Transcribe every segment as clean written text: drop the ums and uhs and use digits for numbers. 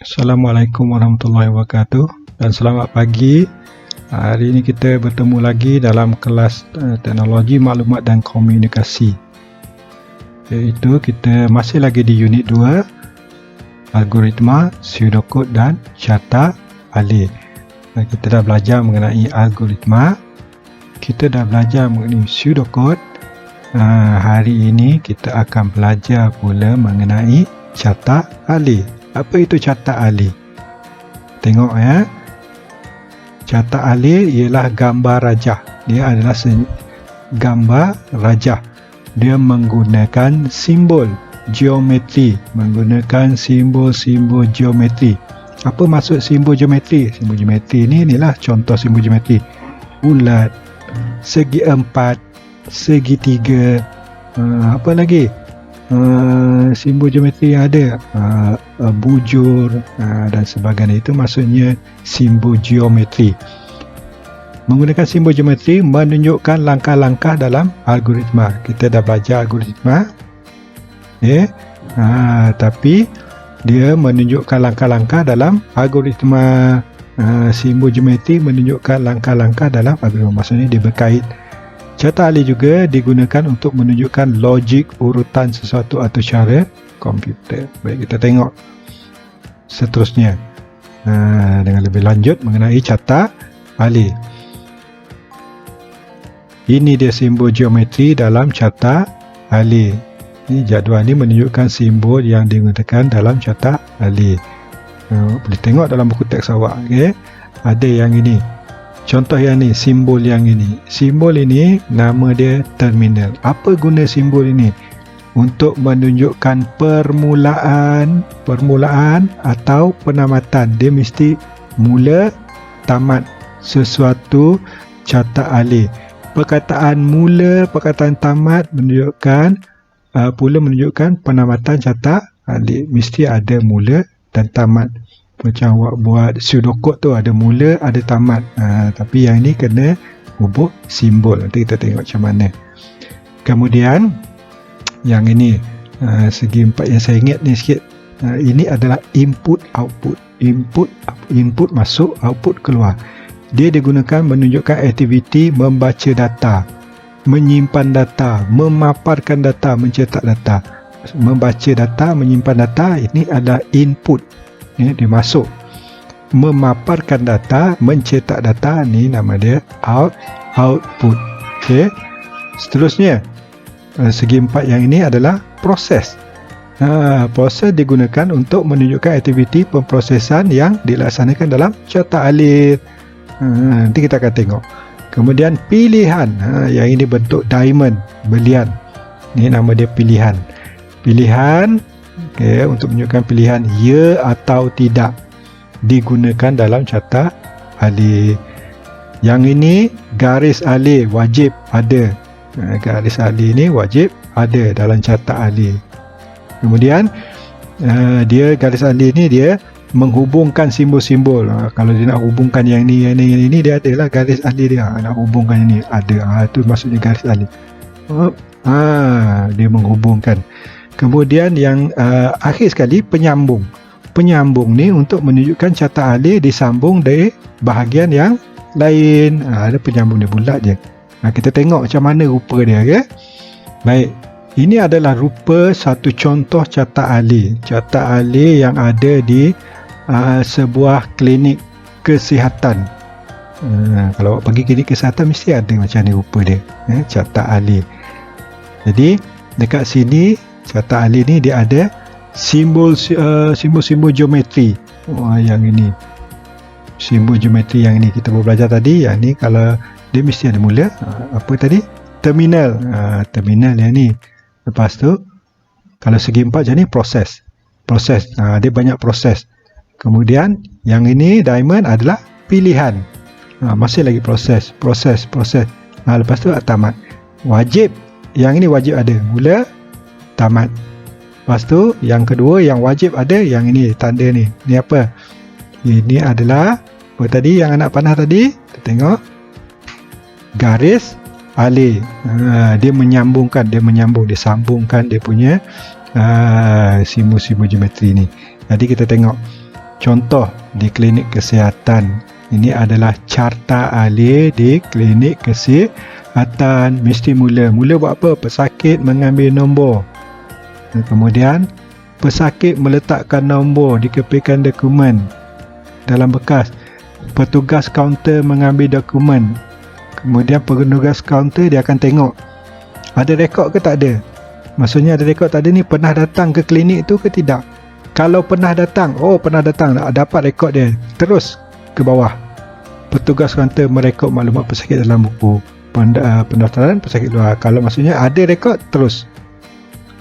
Assalamualaikum warahmatullahi wabarakatuh dan selamat pagi. Hari ini kita bertemu lagi dalam kelas teknologi maklumat dan komunikasi, iaitu kita masih lagi di unit 2 algoritma, pseudocode dan carta alih. Kita dah belajar mengenai algoritma, kita dah belajar mengenai pseudocode. Hari ini kita akan belajar pula mengenai carta alih. Apa itu carta alih? Tengok ya. Carta alih ialah gambar rajah. Dia adalah gambar rajah. Dia menggunakan simbol geometri, menggunakan simbol-simbol geometri. Apa maksud simbol geometri? Simbol geometri ni inilah contoh simbol geometri. Bulat, segi empat, segitiga, apa lagi? Simbol geometri yang ada, bujur dan sebagainya. Itu maksudnya simbol geometri. Menggunakan simbol geometri menunjukkan langkah-langkah dalam algoritma. Kita dah belajar algoritma, tapi dia menunjukkan langkah-langkah dalam algoritma. Simbol geometri menunjukkan langkah-langkah dalam algoritma. Maksudnya dia berkait. Carta alih juga digunakan untuk menunjukkan logik urutan sesuatu atau cara komputer. Baik, kita tengok seterusnya dengan lebih lanjut mengenai carta alih. Ini dia simbol geometri dalam carta alih. Ini jadual ni menunjukkan simbol yang digunakan dalam carta alih. Boleh tengok dalam buku teks awak. Ada yang ini. Contoh yang ni, simbol yang ini. Simbol ini nama dia terminal. Apa guna simbol ini? Untuk menunjukkan permulaan atau penamatan. Dia mesti mula, tamat sesuatu carta alih. Perkataan mula, perkataan tamat menunjukkan penamatan carta alih. Mesti ada mula dan tamat. Macam awak buat pseudocode tu ada mula, ada tamat. Tapi yang ni kena hubung simbol. Nanti kita tengok macam mana. Kemudian yang ini, segi empat yang saya ingat ni sikit. Ini adalah input output. Input masuk, output keluar. Dia digunakan menunjukkan aktiviti membaca data, menyimpan data, memaparkan data, mencetak data. Membaca data, menyimpan data, ini adalah input. Dia masuk. Memaparkan data, mencetak data, ni nama dia output. Seterusnya, segi empat yang ini adalah proses. Proses digunakan untuk menunjukkan aktiviti pemprosesan yang dilaksanakan dalam carta alih. Nanti kita akan tengok. Kemudian pilihan, yang ini bentuk diamond, belian. Ini nama dia pilihan. Pilihan untuk menunjukkan pilihan ya atau tidak digunakan dalam carta alih. Yang ini garis alih wajib ada. Garis alih ini wajib ada dalam carta alih. Kemudian dia garis alih ni dia menghubungkan simbol-simbol. Kalau dia nak hubungkan yang ni dia adalah garis alih dia. Nak hubungkan yang ni ada. Itu maksudnya garis alih. Dia menghubungkan. Kemudian yang akhir sekali penyambung. Penyambung ni untuk menunjukkan carta alih disambung dari bahagian yang lain. Ada penyambung dia bulat je. Kita tengok macam mana rupa dia. Baik. Ini adalah rupa satu contoh carta alih. Carta alih yang ada di sebuah klinik kesihatan. Kalau awak pergi klinik kesihatan mesti ada macam ni rupa dia. Carta alih. Jadi dekat sini carta alih ni dia ada simbol-simbol geometri. Yang ini simbol geometri yang ini kita baru belajar tadi. Yang ni kalau dia mesti ada mula. Apa tadi? Terminal. Terminal yang ni. Lepas tu kalau segi empat macam ni proses. Dia banyak proses. Kemudian yang ini diamond adalah pilihan. Masih lagi proses. Lepas tu tamat. Wajib. Yang ini wajib ada mula, tamat. Lepas tu yang kedua yang wajib ada, yang ini tanda ni. Ni apa? Ini adalah apa tadi yang anak panah tadi? Kita tengok. Garis alih. Dia menyambungkan, dia sambungkan dia punya simbol-simbol geometri ni. Jadi kita tengok contoh di klinik kesihatan. Ini adalah carta ahli di klinik kesihatan. Mesti mula buat apa? Pesakit mengambil nombor. Kemudian pesakit meletakkan nombor di kepikan dokumen dalam bekas. Petugas kaunter mengambil dokumen. Kemudian petugas kaunter dia akan tengok ada rekod ke tak ada. Maksudnya ada rekod tak ada ni, pernah datang ke klinik tu ke tidak. Kalau pernah datang, dapat rekod dia, terus ke bawah. Petugas kaunter merekod maklumat pesakit dalam buku pendaftaran pesakit luar. Kalau maksudnya ada rekod, terus.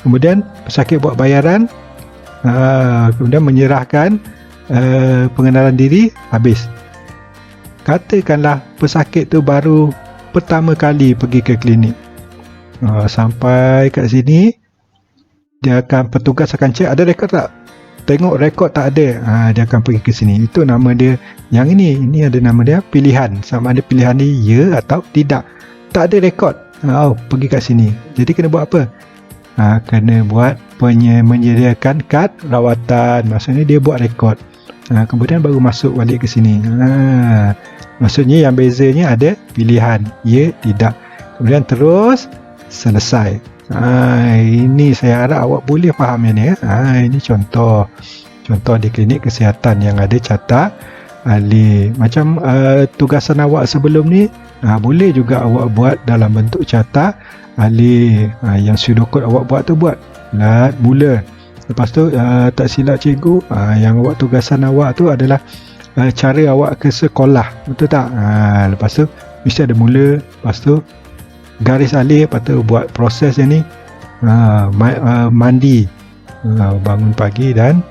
Kemudian pesakit buat bayaran, kemudian menyerahkan pengenalan diri, habis. Katakanlah pesakit tu baru pertama kali pergi ke klinik. Sampai kat sini, petugas akan cek ada rekod tak. Tengok rekod tak ada, dia akan pergi ke sini. Itu nama dia. Yang ini ada nama dia pilihan. Sama ada pilihan ni ya atau tidak. Tak ada rekod, pergi kat sini. Jadi kena buat apa? Kena buat menyediakan kad rawatan. Maksudnya dia buat rekod. Kemudian baru masuk balik ke sini. Maksudnya yang bezanya ada pilihan ya, tidak. Kemudian terus selesai. Ini saya harap awak boleh faham yang ni. Ini contoh di klinik kesihatan yang ada carta ahli. Macam tugasan awak sebelum ni, boleh juga awak buat dalam bentuk carta ahli. Yang pseudocode awak buat tu buat mula. Lepas tu tak silap cikgu, yang awak tugasan awak tu adalah cara awak ke sekolah, betul tak? Lepas tu mesti ada mula, lepas tu garis alih, lepas tu buat proses yang ni, mandi, bangun pagi dan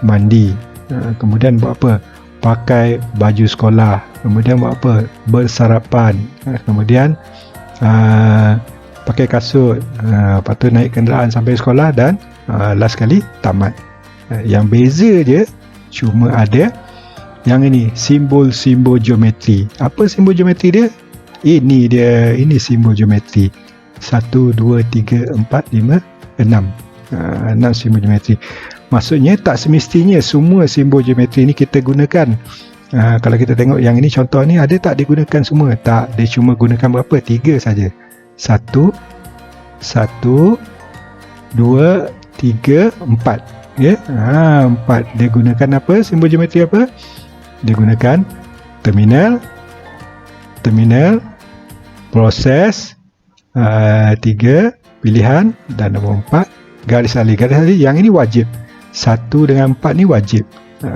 mandi, kemudian buat apa? Pakai baju sekolah, kemudian buat apa? Bersarapan, kemudian pakai kasut, lepas tu naik kenderaan sampai sekolah dan last kali tamat. Yang beza je cuma ada yang ini, simbol-simbol geometri. Apa simbol geometri dia? Ini simbol geometri. 1, 2, 3, 4, 5, 6. 6 simbol geometri. Maksudnya tak semestinya semua simbol geometri ni kita gunakan. Kalau kita tengok yang ini, contoh ni, ada tak digunakan semua? Tak, dia cuma gunakan berapa? 3 saja. 1, 2, 3, 4. Ya, 4. Dia gunakan apa? Simbol geometri apa? Dia gunakan terminal, proses, 3 pilihan, dan nombor 4 garis alih. Garis alih yang ini wajib. 1 dengan 4 ni wajib.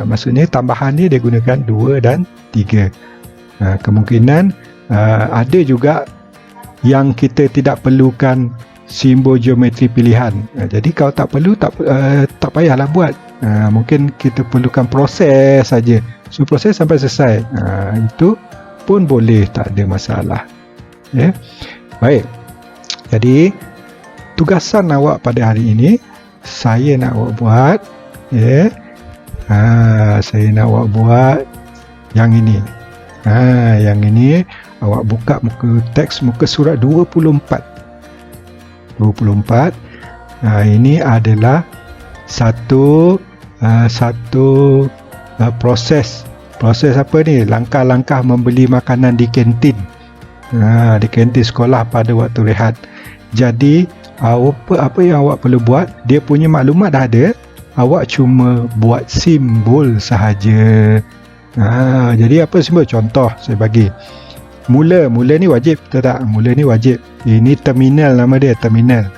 Maksudnya tambahan dia gunakan 2 dan 3. Kemungkinan ada juga yang kita tidak perlukan simbol geometri pilihan. Jadi kalau tak perlu, tak payahlah buat. Mungkin kita perlukan proses saja. So proses sampai selesai. Itu pun boleh, tak ada masalah. Ya. Baik. Jadi tugasan awak pada hari ini, saya nak awak buat, ya. Saya nak awak buat yang ini. Yang ini awak buka muka teks, muka surat 24. Ini adalah satu proses apa ni? Langkah-langkah membeli makanan di kantin. Di kantin sekolah pada waktu rehat. Jadi apa yang awak perlu buat? Dia punya maklumat dah ada. Awak cuma buat simbol sahaja. Jadi apa simbol? Contoh saya bagi. Mula ni wajib, betul tak? Mula ni wajib. Ini terminal, nama dia terminal.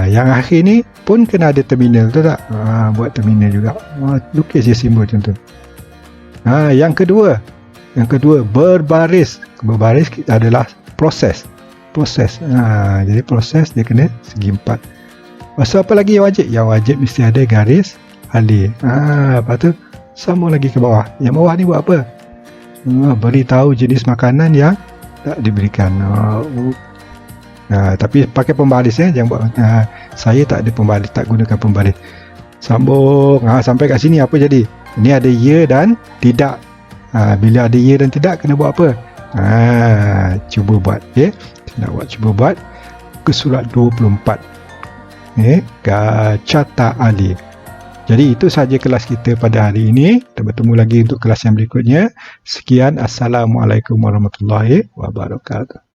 Yang akhir ni pun kena ada terminal, betul tak? Buat terminal juga. Lukis je simbol contoh. Yang kedua berbaris. Berbaris adalah proses. Jadi proses dia kena segi 4. Pasal apa lagi yang wajib? Yang wajib mesti ada garis alih. Lepas tu sambung lagi ke bawah. Yang bawah ni buat apa? Beritahu jenis makanan yang tak diberikan. Tapi pakai pembaris ya, jangan buat. Saya tak ada pembaris, tak gunakan pembaris. Sambung. Sampai kat sini apa jadi? Ini ada ya dan tidak. Bila ada ya dan tidak, kena buat apa? Cuba buat. Okay? Cuba buat ke surat 24. Carta ahli. Jadi itu saja kelas kita pada hari ini. Kita bertemu lagi untuk kelas yang berikutnya. Sekian, Assalamualaikum warahmatullahi wabarakatuh.